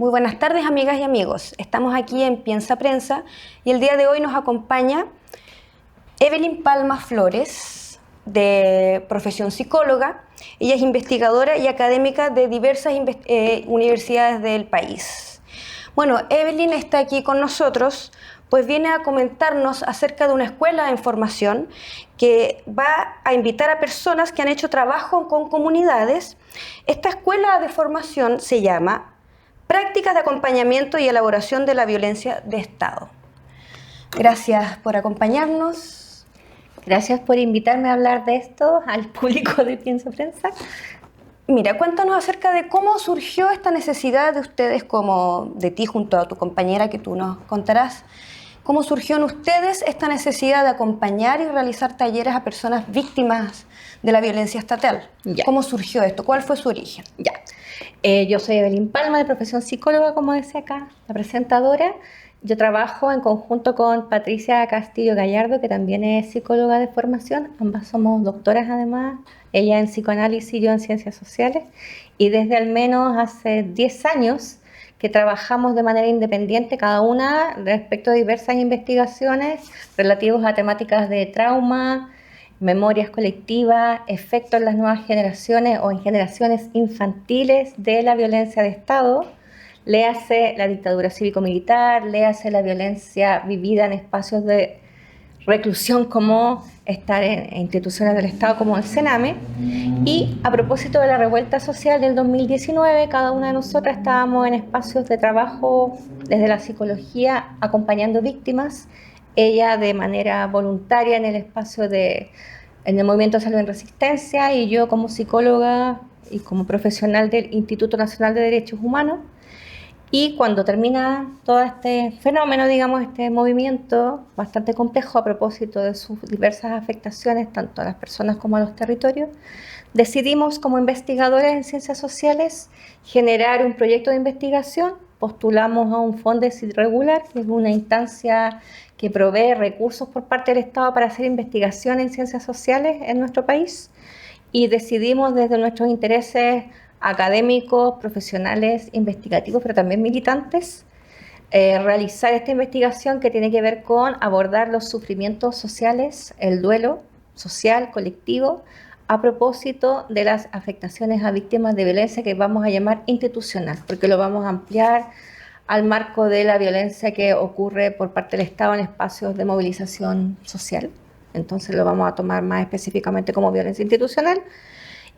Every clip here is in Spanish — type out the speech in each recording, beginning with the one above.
Muy buenas tardes, amigas y amigos. Estamos aquí en Piensa Prensa y el día de hoy nos acompaña Evelyn Palma Flores, de profesión psicóloga. Ella es investigadora y académica de diversas universidades del país. Bueno, Evelyn está aquí con nosotros, pues viene a comentarnos acerca de una escuela en formación que va a invitar a personas que han hecho trabajo con comunidades. Esta escuela de formación se llama Prácticas de acompañamiento y elaboración de la violencia de Estado. Gracias por acompañarnos. Gracias por invitarme a hablar de esto al público de Piensa Prensa. Mira, cuéntanos acerca de cómo surgió esta necesidad de ustedes, como de ti junto a tu compañera que tú nos contarás. ¿Cómo surgió en ustedes esta necesidad de acompañar y realizar talleres a personas víctimas de la violencia estatal? Ya. ¿Cómo surgió esto? ¿Cuál fue su origen? Ya. Yo soy Evelyn Palma, de profesión psicóloga, como decía acá, la presentadora. Yo trabajo en conjunto con Patricia Castillo Gallardo, que también es psicóloga de formación. Ambas somos doctoras además, ella en psicoanálisis y yo en ciencias sociales. Y desde al menos hace 10 años que trabajamos de manera independiente, cada una respecto a diversas investigaciones relativas a temáticas de trauma, memorias colectivas, efectos en las nuevas generaciones o en generaciones infantiles de la violencia de Estado. Léase la dictadura cívico-militar, léase la violencia vivida en espacios de reclusión como estar en instituciones del Estado como el Sename. Y a propósito de la revuelta social del 2019, cada una de nosotras estábamos en espacios de trabajo desde la psicología acompañando víctimas, ella de manera voluntaria en el espacio en el Movimiento Salud en Resistencia y yo como psicóloga y como profesional del Instituto Nacional de Derechos Humanos. Y cuando termina todo este fenómeno, digamos, este movimiento bastante complejo a propósito de sus diversas afectaciones, tanto a las personas como a los territorios, decidimos como investigadores en ciencias sociales generar un proyecto de investigación. Postulamos a un Fondes Irregular, que es una instancia que provee recursos por parte del Estado para hacer investigación en ciencias sociales en nuestro país, y decidimos desde nuestros intereses académicos, profesionales, investigativos, pero también militantes, realizar esta investigación que tiene que ver con abordar los sufrimientos sociales, el duelo social, colectivo, a propósito de las afectaciones a víctimas de violencia que vamos a llamar institucional, porque lo vamos a ampliar al marco de la violencia que ocurre por parte del Estado en espacios de movilización social. Entonces lo vamos a tomar más específicamente como violencia institucional.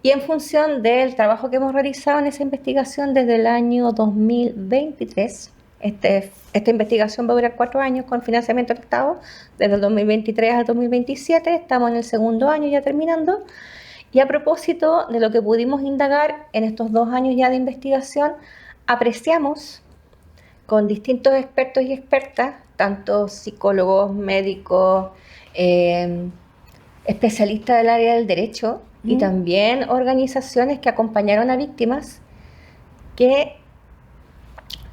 Y en función del trabajo que hemos realizado en esa investigación desde el año 2023, esta investigación va a durar 4 años con financiamiento del Estado, desde el 2023 al 2027, estamos en el segundo año ya terminando. Y a propósito de lo que pudimos indagar en estos 2 años ya de investigación, apreciamos con distintos expertos y expertas, tanto psicólogos, médicos, especialistas del área del derecho y también organizaciones que acompañaron a víctimas, que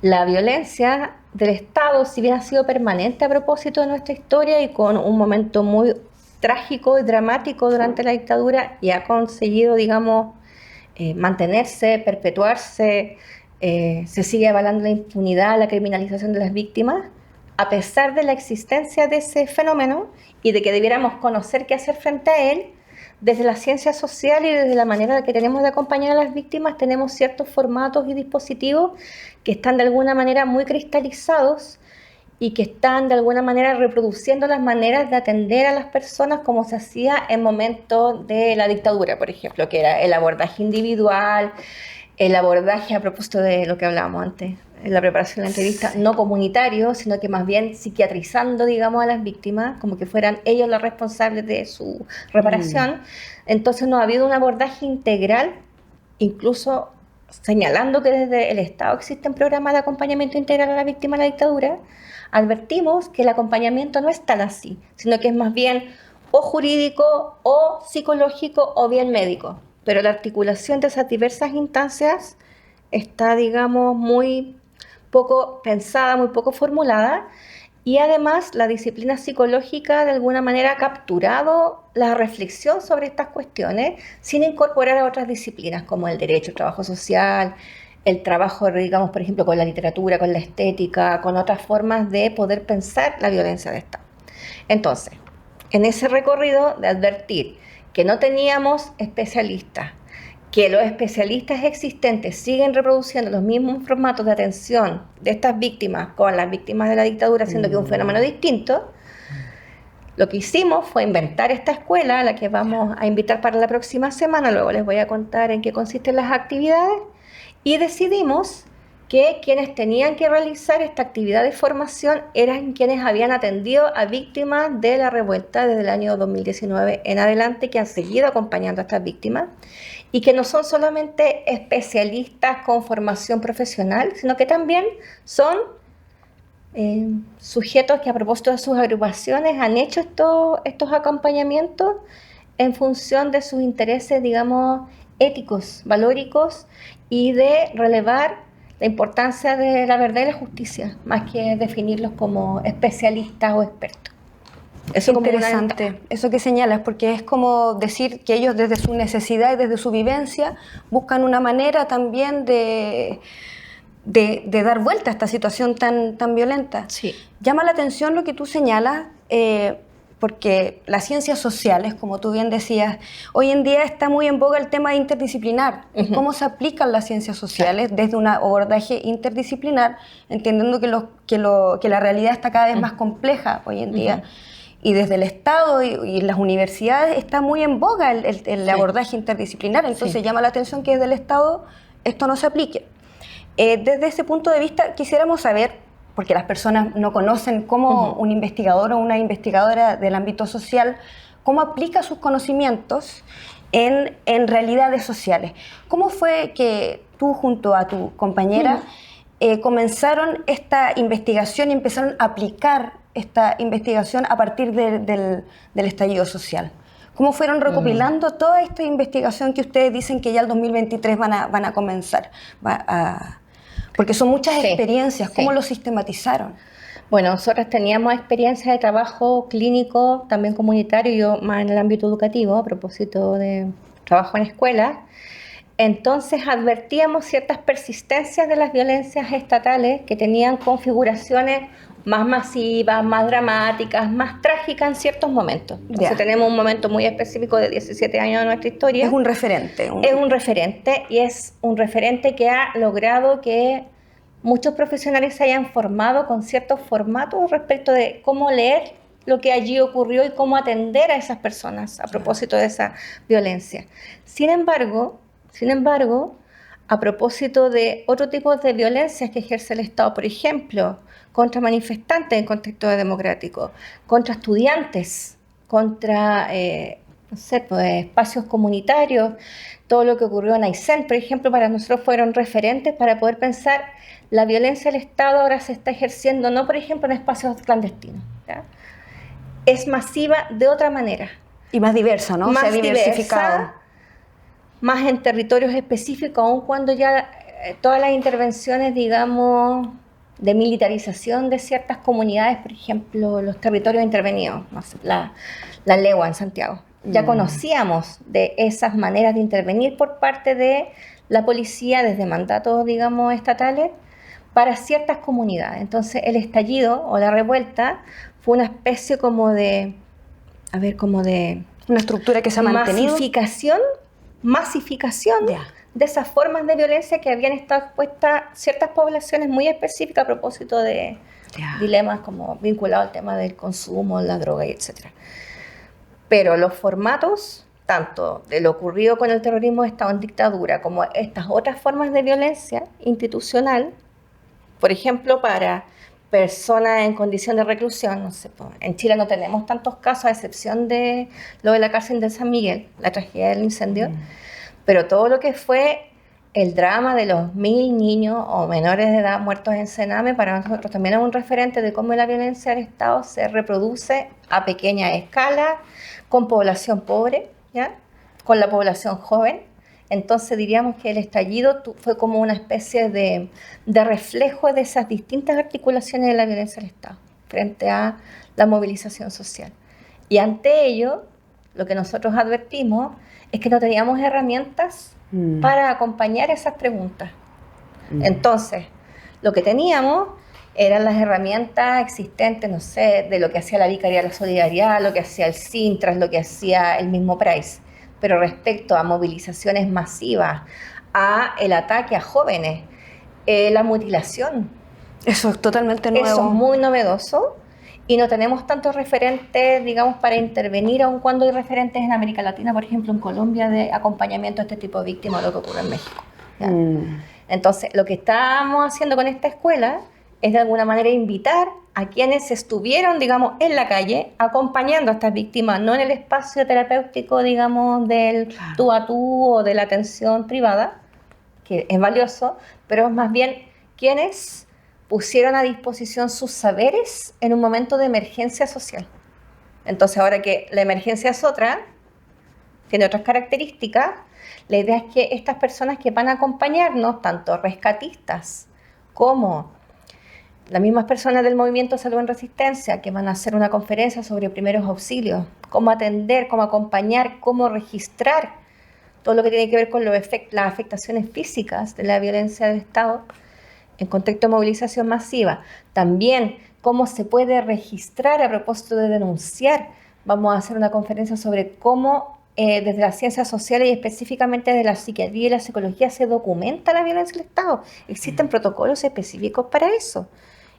la violencia del Estado, si bien ha sido permanente a propósito de nuestra historia y con un momento muy trágico y dramático durante la dictadura, y ha conseguido, digamos, mantenerse, perpetuarse, se sigue avalando la impunidad, la criminalización de las víctimas, a pesar de la existencia de ese fenómeno y de que debiéramos conocer qué hacer frente a él. Desde la ciencia social y desde la manera que tenemos de acompañar a las víctimas, tenemos ciertos formatos y dispositivos que están de alguna manera muy cristalizados y que están de alguna manera reproduciendo las maneras de atender a las personas como se hacía en momentos de la dictadura, por ejemplo, que era el abordaje individual, el abordaje a propósito de lo que hablábamos antes, en la preparación de la entrevista, no comunitario, sino que más bien psiquiatrizando, digamos, a las víctimas, como que fueran ellos los responsables de su reparación. Entonces no ha habido un abordaje integral, incluso señalando que desde el Estado existen programas de acompañamiento integral a la víctima de la dictadura. Advertimos que el acompañamiento no es tan así, sino que es más bien o jurídico, o psicológico, o bien médico. Pero la articulación de esas diversas instancias está, digamos, muy poco pensada, muy poco formulada, y además la disciplina psicológica de alguna manera ha capturado la reflexión sobre estas cuestiones sin incorporar a otras disciplinas como el derecho, el trabajo social, el trabajo, digamos, por ejemplo, con la literatura, con la estética, con otras formas de poder pensar la violencia de Estado. Entonces, en ese recorrido de advertir que no teníamos especialistas, que los especialistas existentes siguen reproduciendo los mismos formatos de atención de estas víctimas con las víctimas de la dictadura, siendo que es un fenómeno distinto, lo que hicimos fue inventar esta escuela, a la que vamos a invitar para la próxima semana, luego les voy a contar en qué consisten las actividades, y decidimos que quienes tenían que realizar esta actividad de formación eran quienes habían atendido a víctimas de la revuelta desde el año 2019 en adelante, que han seguido acompañando a estas víctimas, y que no son solamente especialistas con formación profesional, sino que también son sujetos que a propósito de sus agrupaciones han hecho estos acompañamientos en función de sus intereses, digamos, éticos, valóricos, y de relevar la importancia de la verdad y la justicia, más que definirlos como especialistas o expertos. Eso es interesante, eso que señalas, porque es como decir que ellos desde su necesidad y desde su vivencia buscan una manera también de dar vuelta a esta situación tan violenta. Sí. Llama la atención lo que tú señalas, porque las ciencias sociales, como tú bien decías, hoy en día está muy en boga el tema interdisciplinar, cómo se aplican las ciencias sociales desde un abordaje interdisciplinar, entendiendo que la realidad está cada vez más compleja hoy en día. Y desde el Estado y las universidades está muy en boga el abordaje interdisciplinar, entonces llama la atención que desde el Estado esto no se aplique. Desde ese punto de vista quisiéramos saber, porque las personas no conocen cómo un investigador o una investigadora del ámbito social, cómo aplica sus conocimientos en realidades sociales. ¿Cómo fue que tú junto a tu compañera comenzaron esta investigación y empezaron a aplicar esta investigación a partir del estallido social? ¿Cómo fueron recopilando toda esta investigación que ustedes dicen que ya el 2023 van a comenzar? Porque son muchas experiencias. ¿Cómo lo sistematizaron? Bueno, nosotros teníamos experiencia de trabajo clínico, también comunitario, yo más en el ámbito educativo, a propósito de trabajo en escuelas. Entonces advertíamos ciertas persistencias de las violencias estatales que tenían configuraciones más masivas, más dramáticas, más trágicas en ciertos momentos. Entonces tenemos un momento muy específico de 17 años de nuestra historia. Es un referente. Es un referente, y es un referente que ha logrado que muchos profesionales se hayan formado con ciertos formatos respecto de cómo leer lo que allí ocurrió y cómo atender a esas personas a propósito de esa violencia. Sin embargo, a propósito de otro tipo de violencias que ejerce el Estado, por ejemplo, contra manifestantes en contexto democrático, contra estudiantes, contra espacios comunitarios, todo lo que ocurrió en Aysén, por ejemplo, para nosotros fueron referentes para poder pensar la violencia del Estado ahora se está ejerciendo no, por ejemplo, en espacios clandestinos, ¿ya? Es masiva de otra manera. Y más diversa, ¿no? Más se ha diversificado. Diversa, más en territorios específicos, aun cuando ya todas las intervenciones, digamos, de militarización de ciertas comunidades, por ejemplo, los territorios intervenidos, no sé, la Legua en Santiago. Ya conocíamos de esas maneras de intervenir por parte de la policía desde mandatos, digamos, estatales para ciertas comunidades. Entonces, el estallido o la revuelta fue una especie como de una estructura que se ha mantenido. Masificación de esas formas de violencia que habían estado expuestas ciertas poblaciones muy específicas a propósito de dilemas como vinculados al tema del consumo, la droga, etc. Pero los formatos, tanto de lo ocurrido con el terrorismo de Estado en dictadura, como estas otras formas de violencia institucional, por ejemplo, para personas en condición de reclusión, no sé, en Chile no tenemos tantos casos, a excepción de lo de la cárcel de San Miguel, la tragedia del incendio, pero todo lo que fue el drama de los 1000 niños o menores de edad muertos en Sename, para nosotros también es un referente de cómo la violencia del Estado se reproduce a pequeña escala, con población pobre, ¿ya? Con la población joven. Entonces diríamos que el estallido fue como una especie de reflejo de esas distintas articulaciones de la violencia del Estado frente a la movilización social. Y ante ello, lo que nosotros advertimos es que no teníamos herramientas para acompañar esas preguntas. Entonces, lo que teníamos eran las herramientas existentes, no sé, de lo que hacía la Vicaría de la Solidaridad, lo que hacía el Sintras, lo que hacía el mismo Price. Pero respecto a movilizaciones masivas, a el ataque a jóvenes, la mutilación. Eso es totalmente nuevo. Eso es muy novedoso y no tenemos tantos referentes, digamos, para intervenir, aun cuando hay referentes en América Latina, por ejemplo, en Colombia, de acompañamiento a este tipo de víctimas, lo que ocurre en México. Entonces, lo que estamos haciendo con esta escuela es de alguna manera invitar a quienes estuvieron, digamos, en la calle, acompañando a estas víctimas, no en el espacio terapéutico, digamos, del tú a tú o de la atención privada, que es valioso, pero es más bien quienes pusieron a disposición sus saberes en un momento de emergencia social. Entonces, ahora que la emergencia es otra, tiene otras características, la idea es que estas personas que van a acompañarnos, tanto rescatistas como las mismas personas del movimiento Salud en Resistencia, que van a hacer una conferencia sobre primeros auxilios, cómo atender, cómo acompañar, cómo registrar todo lo que tiene que ver con las afectaciones físicas de la violencia del Estado en contexto de movilización masiva. También cómo se puede registrar a propósito de denunciar. Vamos a hacer una conferencia sobre cómo desde las ciencias sociales y específicamente de la psiquiatría y la psicología se documenta la violencia del Estado. Existen protocolos específicos para eso.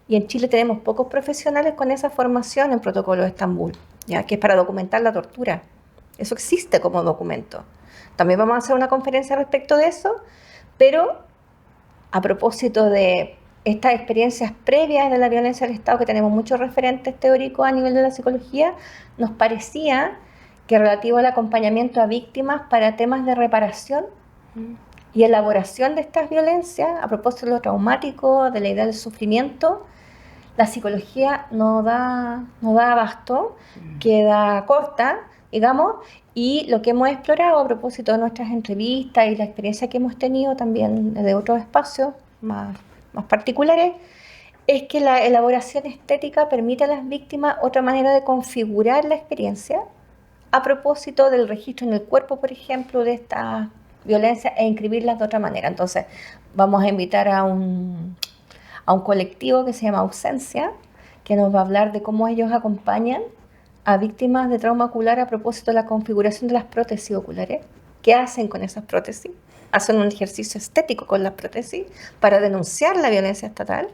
Y en Chile tenemos pocos profesionales con esa formación en protocolo de Estambul, ¿ya? Que es para documentar la tortura. Eso existe como documento. También vamos a hacer una conferencia respecto de eso, pero a propósito de estas experiencias previas de la violencia del Estado, que tenemos muchos referentes teóricos a nivel de la psicología, nos parecía que relativo al acompañamiento a víctimas para temas de reparación y elaboración de estas violencias, a propósito de lo traumático, de la idea del sufrimiento, la psicología no da abasto, queda corta, digamos, y lo que hemos explorado a propósito de nuestras entrevistas y la experiencia que hemos tenido también de otros espacios más particulares, es que la elaboración estética permite a las víctimas otra manera de configurar la experiencia a propósito del registro en el cuerpo, por ejemplo, de esta violencia e inscribirlas de otra manera. Entonces, vamos a invitar a un colectivo que se llama Ausencia, que nos va a hablar de cómo ellos acompañan a víctimas de trauma ocular a propósito de la configuración de las prótesis oculares. ¿Qué hacen con esas prótesis? Hacen un ejercicio estético con las prótesis para denunciar la violencia estatal.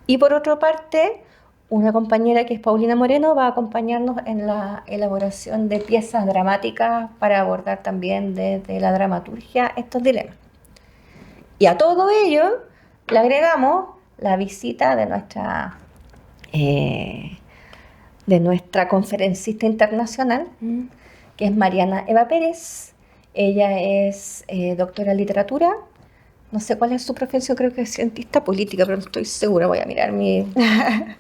Y por otra parte, una compañera que es Paulina Moreno va a acompañarnos en la elaboración de piezas dramáticas para abordar también desde la dramaturgia estos dilemas. Y a todo ello le agregamos la visita de nuestra conferencista internacional, que es Mariana Eva Pérez. Ella es doctora en literatura. No sé cuál es su profesión, creo que es cientista política, pero no estoy segura, voy a mirar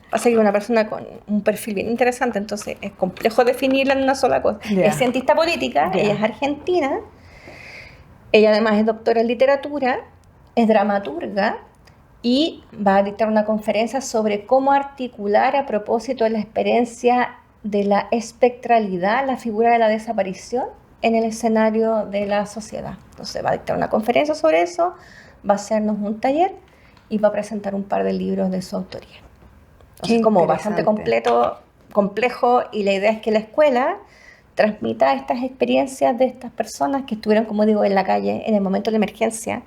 Pasa que es una persona con un perfil bien interesante, entonces es complejo definirla en una sola cosa. Yeah. Es cientista política, ella es argentina, ella además es doctora en literatura, es dramaturga, y va a dictar una conferencia sobre cómo articular a propósito de la experiencia de la espectralidad, la figura de la desaparición en el escenario de la sociedad. Entonces va a dictar una conferencia sobre eso, va a hacernos un taller y va a presentar un par de libros de su autoría. Entonces, como bastante complejo, y la idea es que la escuela transmita estas experiencias de estas personas que estuvieron, como digo, en la calle en el momento de la emergencia,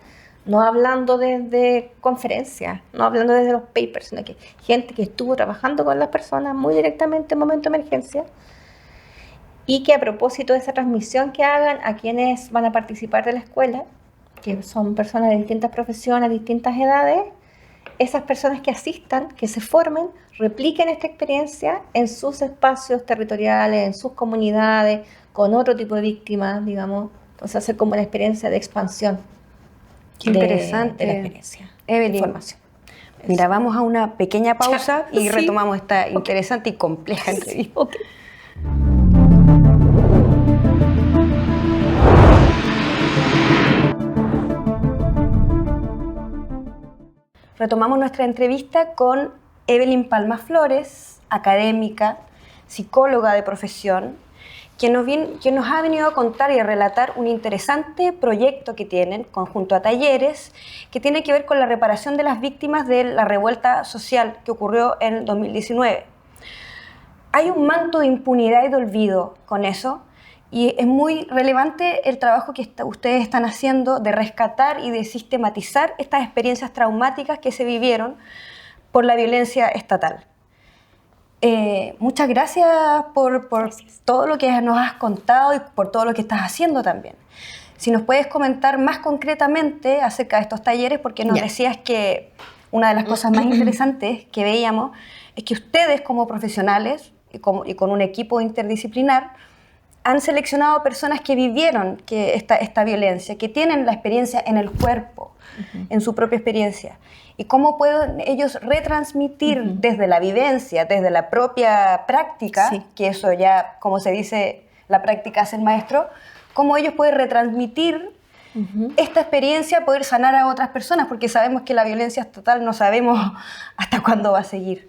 no hablando desde conferencias, no hablando desde los papers, sino que gente que estuvo trabajando con las personas muy directamente en momento de emergencia, y que a propósito de esa transmisión que hagan a quienes van a participar de la escuela, que son personas de distintas profesiones, distintas edades, esas personas que asistan, que se formen, repliquen esta experiencia en sus espacios territoriales, en sus comunidades, con otro tipo de víctimas, digamos. Entonces hacer como una experiencia de expansión. Qué interesante. De la experiencia. Evelyn, información. Mira, vamos a una pequeña pausa y retomamos esta interesante y compleja entrevista. Okay. Retomamos nuestra entrevista con Evelyn Palma Flores, académica, psicóloga de profesión, que nos ha venido a contar y a relatar un interesante proyecto que tienen, conjunto a talleres, que tiene que ver con la reparación de las víctimas de la revuelta social que ocurrió en 2019. Hay un manto de impunidad y de olvido con eso, y es muy relevante el trabajo que ustedes están haciendo de rescatar y de sistematizar estas experiencias traumáticas que se vivieron por la violencia estatal. Muchas gracias por todo lo que nos has contado y por todo lo que estás haciendo también. Si nos puedes comentar más concretamente acerca de estos talleres, porque nos decías que una de las cosas más interesantes que veíamos es que ustedes como profesionales y con un equipo interdisciplinar han seleccionado personas que vivieron esta violencia, que tienen la experiencia en el cuerpo, en su propia experiencia. Y cómo pueden ellos retransmitir desde la vivencia, desde la propia práctica, que eso ya, como se dice, la práctica hace el maestro, cómo ellos pueden retransmitir esta experiencia, poder sanar a otras personas, porque sabemos que la violencia estatal no sabemos hasta cuándo va a seguir.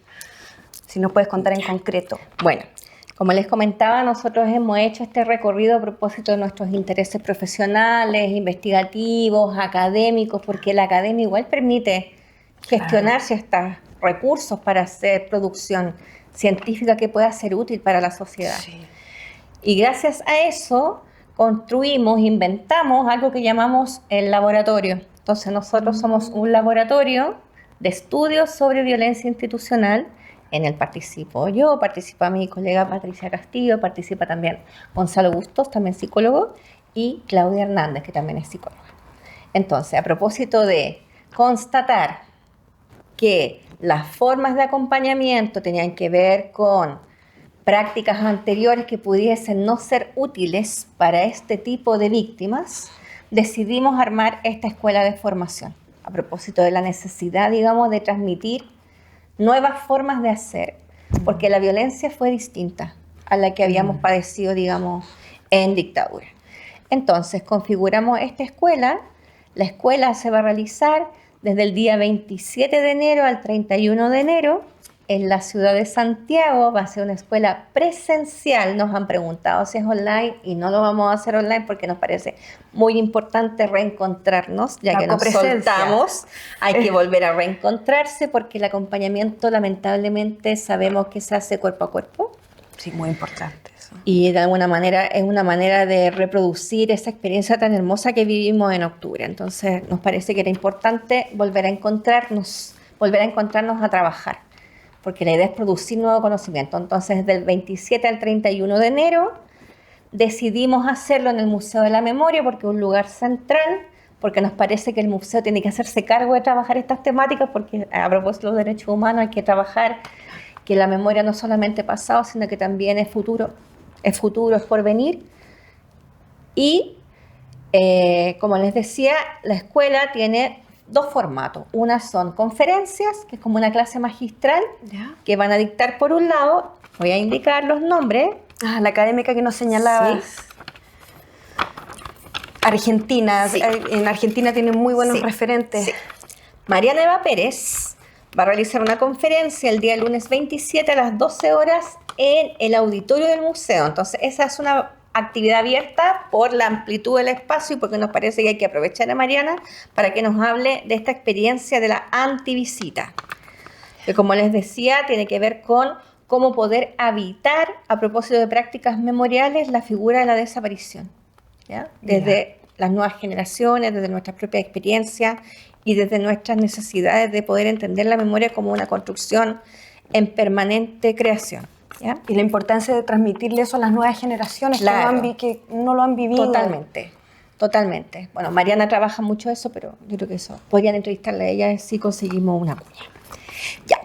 Si nos puedes contar en concreto. Bueno, como les comentaba, nosotros hemos hecho este recorrido a propósito de nuestros intereses profesionales, investigativos, académicos, porque la academia igual permite gestionar ciertos recursos para hacer producción científica que pueda ser útil para la sociedad. Sí. Y gracias a eso construimos, inventamos algo que llamamos el laboratorio. Entonces nosotros somos un laboratorio de estudios sobre violencia institucional. En el participo yo, participa mi colega Patricia Castillo, participa también Gonzalo Bustos, también psicólogo, y Claudia Hernández, que también es psicóloga. Entonces, a propósito de constatar que las formas de acompañamiento tenían que ver con prácticas anteriores que pudiesen no ser útiles para este tipo de víctimas, decidimos armar esta escuela de formación, a propósito de la necesidad, digamos, de transmitir nuevas formas de hacer, porque la violencia fue distinta a la que habíamos padecido, digamos, en dictadura. Entonces, configuramos esta escuela. La escuela se va a realizar desde el día 27 de enero al 31 de enero en la ciudad de Santiago. Va a ser una escuela presencial. Nos han preguntado si es online y no lo vamos a hacer online porque nos parece muy importante reencontrarnos, ya que nos soltamos. Hay que volver a reencontrarse porque el acompañamiento lamentablemente sabemos que se hace cuerpo a cuerpo. Sí, muy importante eso. Y de alguna manera es una manera de reproducir esa experiencia tan hermosa que vivimos en octubre. Entonces nos parece que era importante volver a encontrarnos a trabajar, porque la idea es producir nuevo conocimiento. Entonces, del 27 al 31 de enero decidimos hacerlo en el Museo de la Memoria porque es un lugar central, porque nos parece que el museo tiene que hacerse cargo de trabajar estas temáticas, porque a propósito de los derechos humanos hay que trabajar que la memoria no solamente pasado, sino que también es futuro, es porvenir. Y, como les decía, la escuela tiene dos formatos. Una son conferencias, que es como una clase magistral, que van a dictar por un lado, voy a indicar los nombres. La académica que nos señalaba. Sí. Argentina, sí. En Argentina tienen muy buenos referentes. Sí. Mariana Eva Pérez va a realizar una conferencia el día lunes 27 a las 12 horas en el auditorio del museo. Entonces, esa es una actividad abierta por la amplitud del espacio y porque nos parece que hay que aprovechar a Mariana para que nos hable de esta experiencia de la antivisita, que, como les decía, tiene que ver con cómo poder habitar, a propósito de prácticas memoriales, la figura de la desaparición, ¿ya? Desde las nuevas generaciones, desde nuestra propia experiencia y desde nuestras necesidades de poder entender la memoria como una construcción en permanente creación, ¿ya? Y la importancia de transmitirle eso a las nuevas generaciones, claro, que no lo han vivido. Totalmente. Bueno, Mariana trabaja mucho eso, pero yo creo que eso, podrían entrevistarle a ella si conseguimos una cuña. Ya.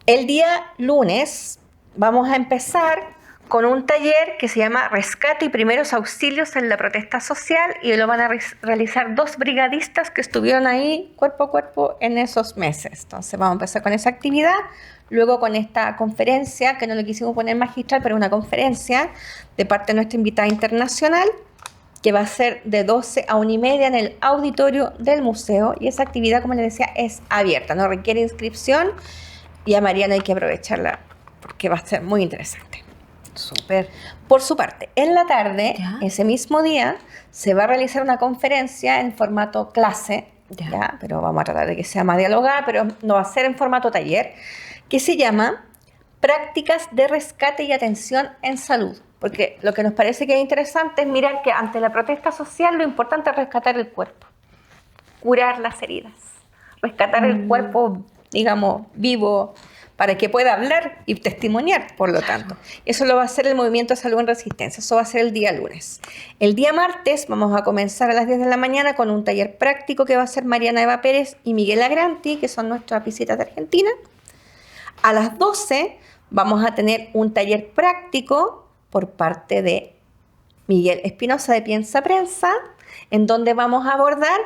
El día lunes vamos a empezar con un taller que se llama Rescate y Primeros Auxilios en la Protesta Social, y lo van a realizar 2 brigadistas que estuvieron ahí cuerpo a cuerpo en esos meses. Entonces vamos a empezar con esa actividad, luego con esta conferencia, que no lo quisimos poner magistral, pero una conferencia de parte de nuestra invitada internacional, que va a ser de 12 a 1:30 en el auditorio del museo, y esa actividad, como les decía, es abierta, no requiere inscripción, y a Mariana hay que aprovecharla porque va a ser muy interesante. Súper. Por su parte, en la tarde, Ya. ese mismo día, se va a realizar una conferencia en formato clase, Ya. ¿ya? Pero vamos a tratar de que sea más dialogada, pero no va a ser en formato taller, que se llama Prácticas de Rescate y Atención en Salud. Porque lo que nos parece que es interesante es mirar que ante la protesta social lo importante es rescatar el cuerpo, curar las heridas, rescatar el cuerpo, digamos, vivo, para que pueda hablar y testimoniar, por lo tanto. Eso lo va a hacer el Movimiento de Salud en Resistencia, eso va a ser el día lunes. El día martes vamos a comenzar a las 10 de la mañana con un taller práctico que va a hacer Mariana Eva Pérez y Miguel Agranti, que son nuestras visitas de Argentina. A las 12 vamos a tener un taller práctico por parte de Miguel Espinosa de Piensa Prensa, en donde vamos a abordar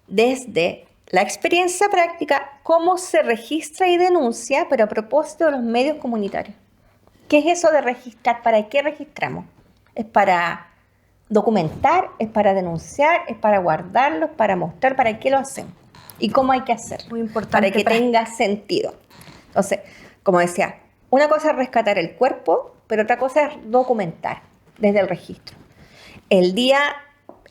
desde la experiencia práctica cómo se registra y denuncia, pero a propósito de los medios comunitarios. ¿Qué es eso de registrar? ¿Para qué registramos? ¿Es para documentar? ¿Es para denunciar? ¿Es para guardarlos? ¿Para mostrar? ¿Para qué lo hacemos? ¿Y cómo hay que hacer? Muy importante. Para que tenga sentido. Entonces, como decía, una cosa es rescatar el cuerpo, pero otra cosa es documentar desde el registro. El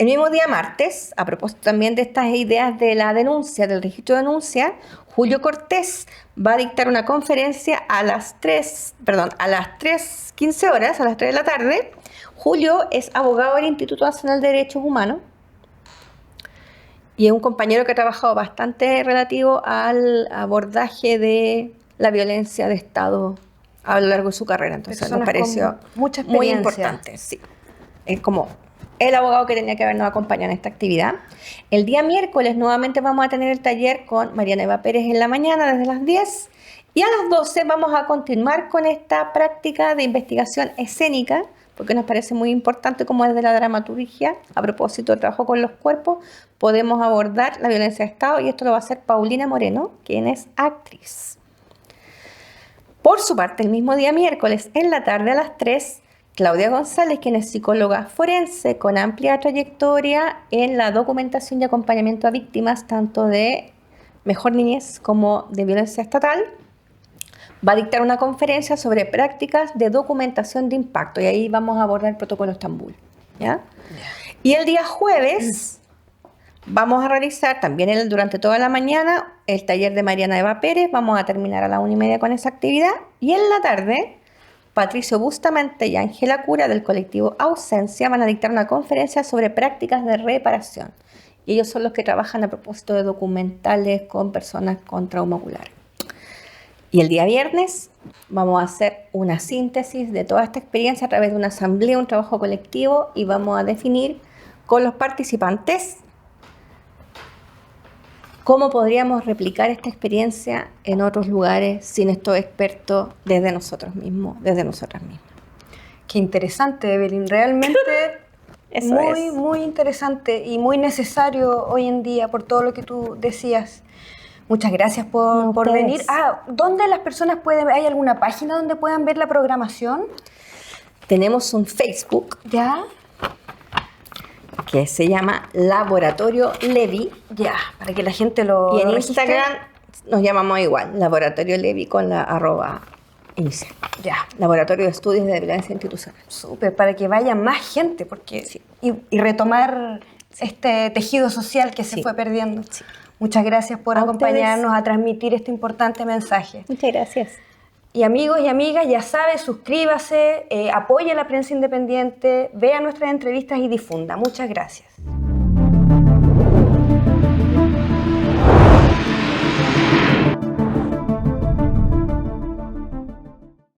mismo día martes, a propósito también de estas ideas de la denuncia, del registro de denuncia, Julio Cortés va a dictar una conferencia a las 3:15 horas, a las 3 de la tarde. Julio es abogado del Instituto Nacional de Derechos Humanos y es un compañero que ha trabajado bastante relativo al abordaje de la violencia de Estado a lo largo de su carrera. Entonces Personas nos pareció con mucha muy experiencia. importante. Sí. Es como el abogado que tenía que habernos acompañado en esta actividad. El día miércoles nuevamente vamos a tener el taller con Mariana Eva Pérez en la mañana desde las 10 y a las 12 vamos a continuar con esta práctica de investigación escénica, porque nos parece muy importante como desde la dramaturgia, a propósito del trabajo con los cuerpos, podemos abordar la violencia de Estado y esto lo va a hacer Paulina Moreno, quien es actriz. Por su parte, el mismo día miércoles en la tarde a las 3, Claudia González, quien es psicóloga forense con amplia trayectoria en la documentación y acompañamiento a víctimas tanto de Mejor Niñez como de violencia estatal, va a dictar una conferencia sobre prácticas de documentación de impacto y ahí vamos a abordar el protocolo Estambul, ¿ya? Y el día jueves vamos a realizar también durante toda la mañana el taller de Mariana Eva Pérez, vamos a terminar a las 1:30 con esa actividad y en la tarde Patricio Bustamante y Ángela Cura del colectivo Ausencia van a dictar una conferencia sobre prácticas de reparación. Y ellos son los que trabajan a propósito de documentales con personas con trauma ocular. Y el día viernes vamos a hacer una síntesis de toda esta experiencia a través de una asamblea, un trabajo colectivo y vamos a definir con los participantes cómo podríamos replicar esta experiencia en otros lugares sin estos expertos desde nosotros mismos, desde nosotras mismas. Qué interesante, Evelyn. Realmente Eso muy, es. muy interesante y muy necesario hoy en día por todo lo que tú decías. Muchas gracias por ustedes. venir. ¿Dónde las personas pueden ver? ¿Hay alguna página donde puedan ver la programación? Tenemos un Facebook ¿Ya? que se llama Laboratorio Levi Ya, para que la gente lo y en registre. Instagram nos llamamos igual, Laboratorio Levi con la @ inicial. Ya, Laboratorio de Estudios de Violencia Institucional. súper, para que vaya más gente porque Sí. y retomar este tejido social que se Sí. fue perdiendo. Sí. Muchas gracias por A acompañarnos a transmitir este importante mensaje. Muchas gracias. Y amigos y amigas, ya sabe, suscríbase, apoye a la prensa independiente, vea nuestras entrevistas y difunda. Muchas gracias.